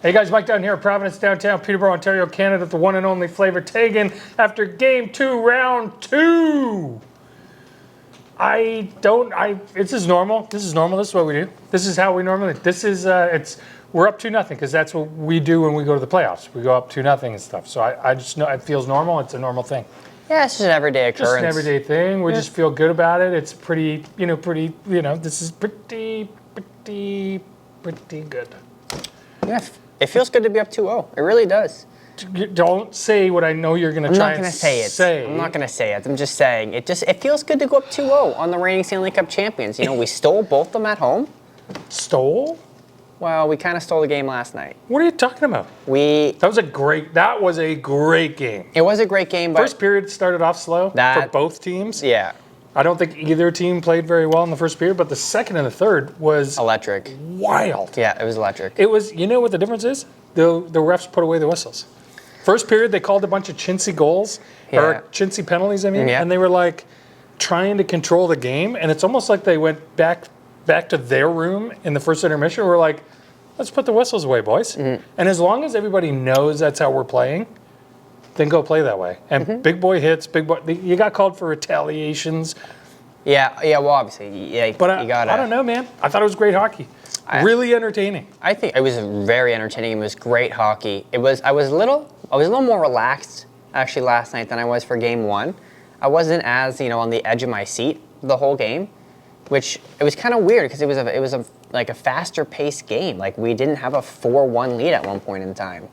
Hey guys, Mike down here at Providence, downtown Peterborough, Ontario, Canada, the one and only Flavour Taigen after Game 2, Round 2. This is normal. This is normal. This is what we do. This is how we normally, we're up 2-0 because that's what we do when we go to the playoffs. We go up 2-0 and stuff. So I just know it feels normal. It's a normal thing. Yeah, it's just an everyday occurrence. Just an everyday thing. We just feel good about it. It's pretty, this is pretty good. Yeah, it feels good to be up 2-0. It really does. Don't say what I know you're going to try and say. I'm not going to say it. I'm just saying it feels good to go up 2-0 on the reigning Stanley Cup champions. You know, we stole both of them at home. Stole? Well, we kind of stole the game last night. What are you talking about? That was a great game. It was a great game, but first period started off slow for both teams. Yeah. I don't think either team played very well in the first period, but the second and the third was electric. Wild. Yeah, it was electric. It was, you know what the difference is? The refs put away the whistles. First period, they called a bunch of chintzy goals, or chintzy penalties, and they were like trying to control the game, and it's almost like they went back to their room in the first intermission. We're like, let's put the whistles away, boys. And as long as everybody knows that's how we're playing, then go play that way. And big boy hits, you got called for retaliations. Yeah, well, obviously, but you got it. I don't know, man. I thought it was great hockey. Really entertaining. I think it was very entertaining. It was great hockey. I was a little more relaxed actually last night than I was for Game 1. I wasn't as on the edge of my seat the whole game, which it was kind of weird because it was a faster paced game. Like we didn't have a 4-1 lead at one point in time.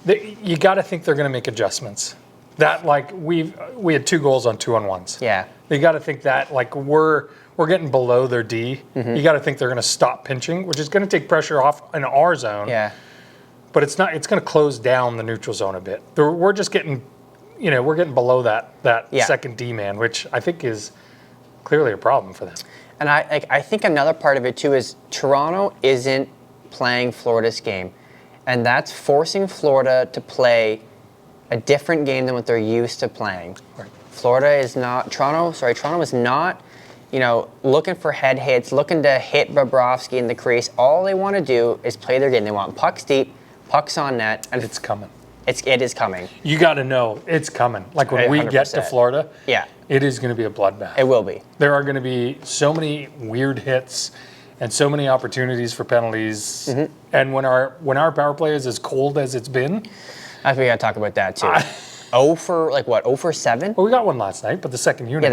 You got to think they're going to make adjustments. That we had 2 goals on 2-on-1s. Yeah. You got to think that we're getting below their D. You got to think they're going to stop pinching, which is going to take pressure off in our zone. Yeah. But it's not. It's going to close down the neutral zone a bit. We're just getting, we're getting below that second D man, which I think is clearly a problem for them. And I think another part of it too is Toronto isn't playing Florida's game, and that's forcing Florida to play a different game than what they're used to playing. Right. Toronto is not, looking for head hits, looking to hit Bobrovsky in the crease. All they want to do is play their game. They want pucks deep, pucks on net, and it's coming. It is coming. You got to know it's coming. Like when 100%. We get to Florida, it is going to be a bloodbath. It will be. There are going to be so many weird hits and so many opportunities for penalties. And when our power play is as cold as it's been, I think we got to talk about that too. 0 for 7? Well, we got one last night, but the second unit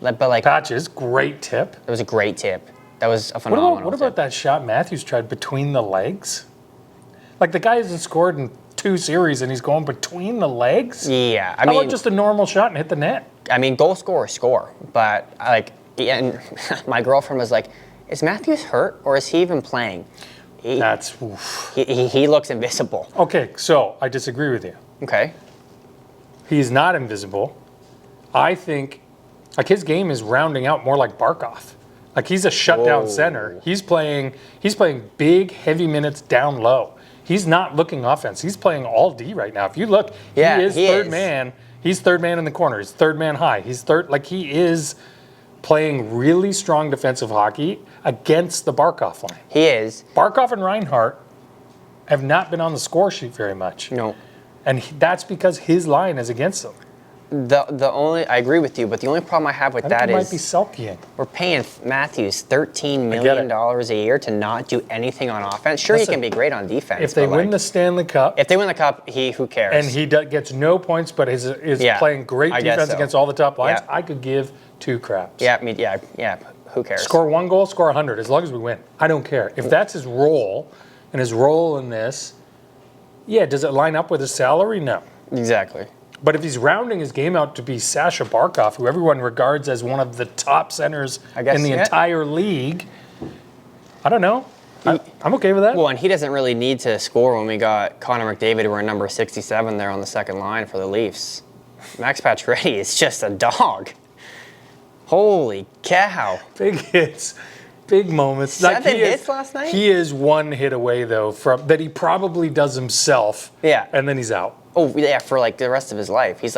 But Patches, great tip. It was a great tip. That was a phenomenal tip. What about that shot Matthews tried between the legs? Like the guy hasn't scored in 2 series and he's going between the legs? Yeah. How about just a normal shot and hit the net? I mean, goal scorer score. But and my girlfriend was like, is Matthews hurt or is he even playing? He looks invisible. Okay, so I disagree with you. Okay. He's not invisible. I think his game is rounding out more like Barkov. Like he's a shutdown center. He's playing big, heavy minutes down low. He's not looking offense. He's playing all D right now. If you look, he is third man. He's third man in the corner. He's third man high. He's third. Like he is playing really strong defensive hockey against the Barkov line. He is. Barkov and Reinhart have not been on the score sheet very much. No. And that's because his line is against them. I agree with you, but the only problem I have with that is might be sulkying. We're paying Matthews $13 million a year to not do anything on offense. Sure, he can be great on defense. If they win the Stanley Cup, who cares? And he gets no points, but is playing great defense against all the top lines. I could give 2 craps. Yeah. Who cares? Score 1 goal, score 100. As long as we win, I don't care. If that's his role, and his role in this, does it line up with his salary? No. Exactly. But if he's rounding his game out to be Sasha Barkov, who everyone regards as one of the top centers in the entire league, I don't know. I'm okay with that. Well, and he doesn't really need to score when we got Connor McDavid, who are number 67 there on the second line for the Leafs. Max Pacioretty is just a dog. Holy cow. Big hits. Big moments. 7 hits last night? He is 1 hit away, though, from that he probably does himself. Yeah. And then he's out. Oh, yeah, for the rest of his life. He's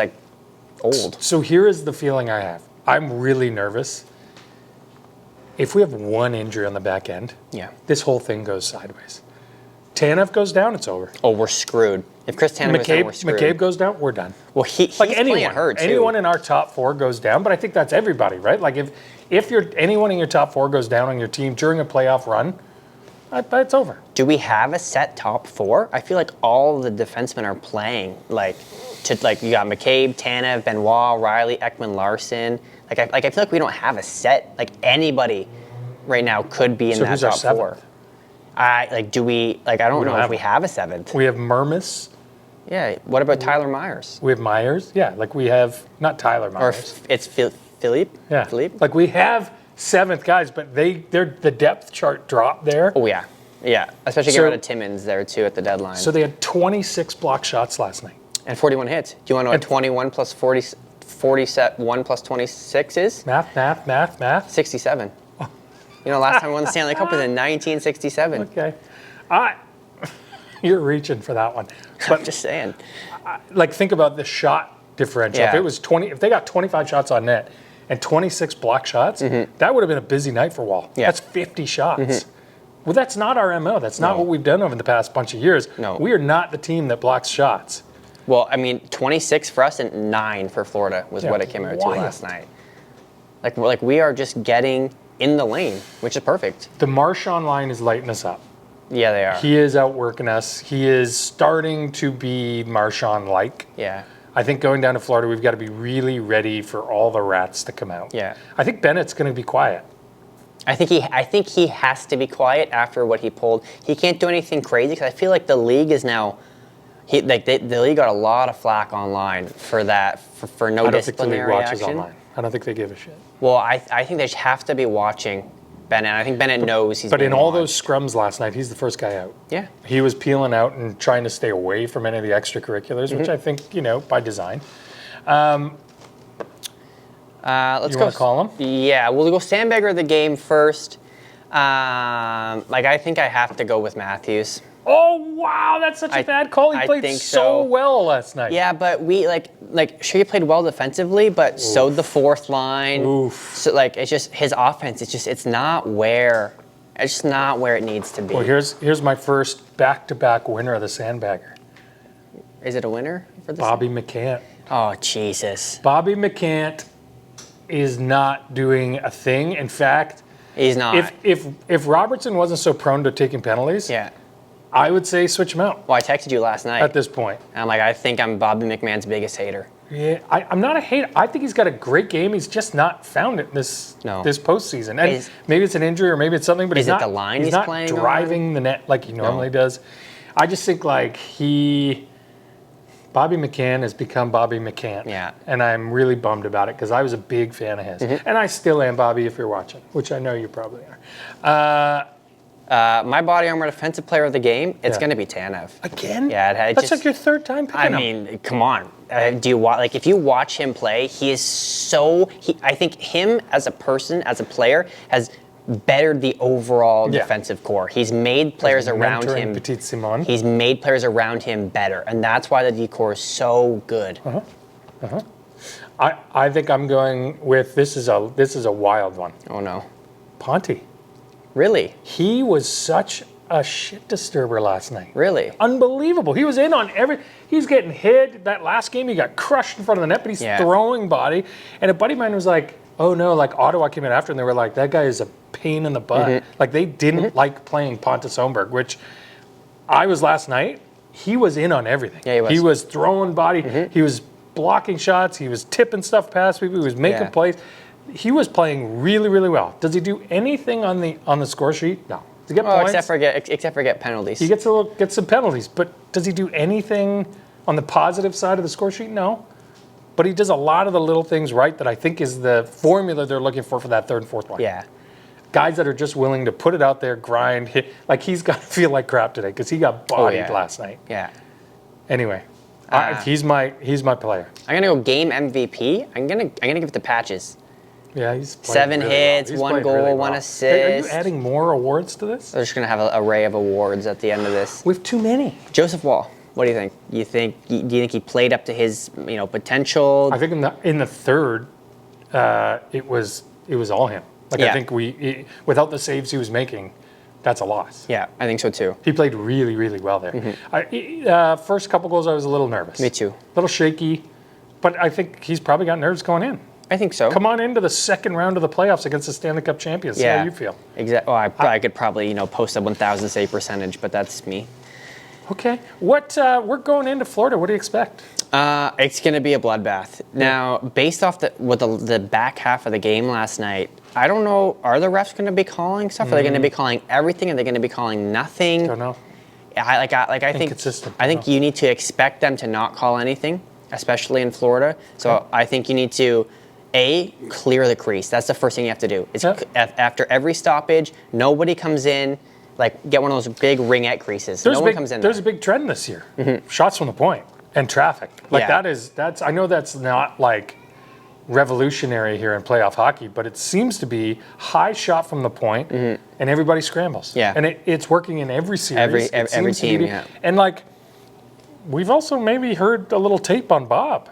old. So here is the feeling I have. I'm really nervous. If we have 1 injury on the back end, this whole thing goes sideways. Tanev goes down, it's over. Oh, we're screwed. If Chris Tanev goes down, we're screwed. McCabe goes down, we're done. Well, he's Like playing hurt, too. anyone in our top 4 goes down, but I think that's everybody, right? Like if anyone in your top 4 goes down on your team during a playoff run, it's over. Do we have a set top 4? I feel like all the defensemen are playing. Like you got McCabe, Tanev, Benoit, Riley, Ekman, Larson. I feel like we don't have a set. Like anybody right now could be in that top 4. I don't know if we have a 7th. We have Murmis. Yeah. What about Tyler Myers? We have Myers. Yeah, like we have not Tyler Myers. Or it's Philippe. Yeah. Philippe. Like we have 7th guys, but they're the depth chart dropped there. Oh yeah. Yeah. Especially getting rid of Timmins there too at the deadline. So they had 26 block shots last night. And 41 hits. Do you want to know what 21 plus 41 plus 26 is? Math. 67. You know, last time we won the Stanley Cup was in 1967. Okay. You're reaching for that one. But I'm just saying. Like, think about the shot differential. Yeah. If they got 25 shots on net and 26 block shots, that would have been a busy night for Wall. Yeah. That's 50 shots. Well, that's not our MO. That's not what we've done over the past bunch of years. No. We are not the team that blocks shots. Well, I mean, 26 for us and 9 for Florida was what it came out to wild. last night. Like we are just getting in the lane, which is perfect. The Marchand line is lighting us up. Yeah, they are. He is outworking us. He is starting to be Marchand-like. Yeah. I think going down to Florida, we've got to be really ready for all the rats to come out. Yeah. I think Bennett's going to be quiet. I think he has to be quiet after what he pulled. He can't do anything crazy because I feel like the league is now. The league got a lot of flack online for that for no disciplinary I don't think the league watches action. online. I don't think they give a shit. Well, I think they have to be watching Bennett. I think Bennett knows he's. But in being all watched. those scrums last night, he's the first guy out. Yeah. He was peeling out and trying to stay away from any of the extracurriculars, which I think, by design. Let's You go. want to call him? Yeah, we'll go Sandbagger of the game first. I think I have to go with Matthews. Oh, wow, that's such a bad call. He I played think so well last night. Yeah, but we sure he played well defensively, but so the fourth line. Oof. So it's just his offense. It's not where it needs to be. Well, here's my first back-to-back winner of the Sandbagger. Is it a winner for this? Bobby McCant. Oh Jesus. Bobby McCant is not doing a thing. In fact, He's not. if Robertson wasn't so prone to taking penalties, Yeah. I would say switch him out Well, I texted you last night. at this point. And I'm like, I think I'm Bobby McMahon's biggest hater. Yeah, I'm not a hater. I think he's got a great game. He's just not found it this postseason. And maybe it's an injury or maybe it's something, but Is he's it not, the line he's he's not playing on? driving the net like he normally does. I just think Bobby McCann has become Bobby McCann. Yeah. And I'm really bummed about it because I was a big fan of his. And I still am, Bobby, if you're watching, which I know you probably are. My body armor defensive player of the game, it's going to be Tanev. Again? Yeah, That's like your third time picking him. I mean, come on. Do you if you watch him play, he is so. I think him as a person, as a player, has bettered the overall defensive core. He's made players around him. Petit Simon. He's made players around him better, and that's why the D-core is so good. I think I'm going with this is a wild one. Oh no, Ponte. really? He was such a shit disturber last night. Really? Unbelievable. He was in on he's getting hit. That last game he got crushed in front of the net, but he's throwing body. And a buddy of mine was like, oh no, like Ottawa came in after and they were like, that guy is a pain in the butt. Like they didn't like playing Pontus Holmberg, which I was last night. He was in on everything. Yeah, he was. He was throwing body. He was blocking shots. He was tipping stuff past people. He was making plays. He was playing really, really well. Does he do anything on the score sheet? No. Does he get points? Except for get penalties. He gets some penalties, but does he do anything on the positive side of the score sheet? No. But he does a lot of the little things right that I think is the formula they're looking for that third and fourth line. Yeah. Guys that are just willing to put it out there, grind, hit. Like he's got to feel like crap today because he got bodied last night. Yeah. Anyway, he's my player. I'm gonna go game MVP. I'm gonna give it to Patches. Yeah, he's playing 7 really hits, well. He's 1 playing goal, really 1 well. assist. Hey, are you adding more awards to this? We're just gonna have an array of awards at the end of this. We have too many. Joseph Wall. What do you think? Do you think he played up to his potential? I think in the third, it was all him. Like I think without the saves he was making, that's a loss. Yeah, I think so too. He played really, really well there. First couple goals, I was a little nervous. Me too. A little shaky, but I think he's probably got nerves going in. I think so. Come on into the second round of the playoffs against the Stanley Cup champions. See how you feel. Exactly. Well, I could probably post a 1,000 save percentage, but that's me. Okay. We're going into Florida. What do you expect? It's going to be a bloodbath. Now, based off the back half of the game last night, I don't know. Are the refs going to be calling stuff? Are they going to be calling everything? Are they going to be calling nothing? Don't know. I think Inconsistent. I think you need to expect them to not call anything, especially in Florida. So I think you need to clear the crease. That's the first thing you have to do. It's after every stoppage, nobody comes in. Like, get one of those big ringette creases. No one comes in there. There's a big trend this year. Shots from the point and traffic. Like that's I know that's not like revolutionary here in playoff hockey, but it seems to be high shot from the point and everybody scrambles. Yeah. And it's working in every series. Every team, yeah. And like, we've also maybe heard a little tape on Bob.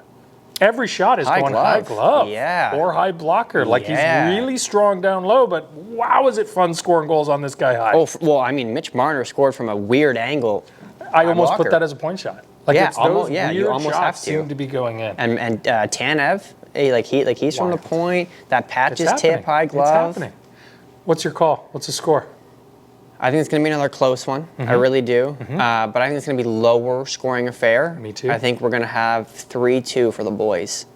Every shot is going high glove. Yeah. Or high blocker. Like, he's really strong down low, but wow, is it fun scoring goals on this guy high. Oh, well, I mean, Mitch Marner scored from a weird angle. I almost put that as a point shot. Like, Yeah, it's those you almost shots have to. seem to be going in. And Tanev, he's from the point. That patch is tip, high glove. It's happening. What's your call? What's the score? I think it's going to be another close one. I really do. But I think it's going to be lower scoring affair. Me too. I think we're going to have 3-2 for the boys.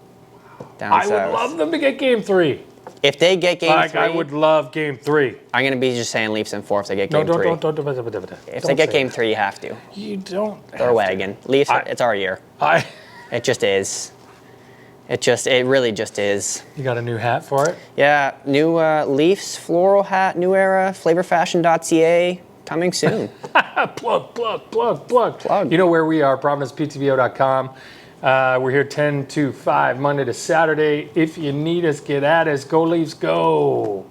Down I south. would love them to get game 3. If they get game 3, I would love game 3. I'm going to be just saying Leafs in 4 if they get game 3. Don't. If they get game 3, you have to. You don't. They're a wagon. Leafs, it's our year. It just is. It really just is. You got a new hat for it? Yeah, new Leafs floral hat, new era, flavorfashion.ca, coming soon. Plug. You know where we are, providenceptvo.com. We're here 10 to 5, Monday to Saturday. If you need us, get at us. Go Leafs, go.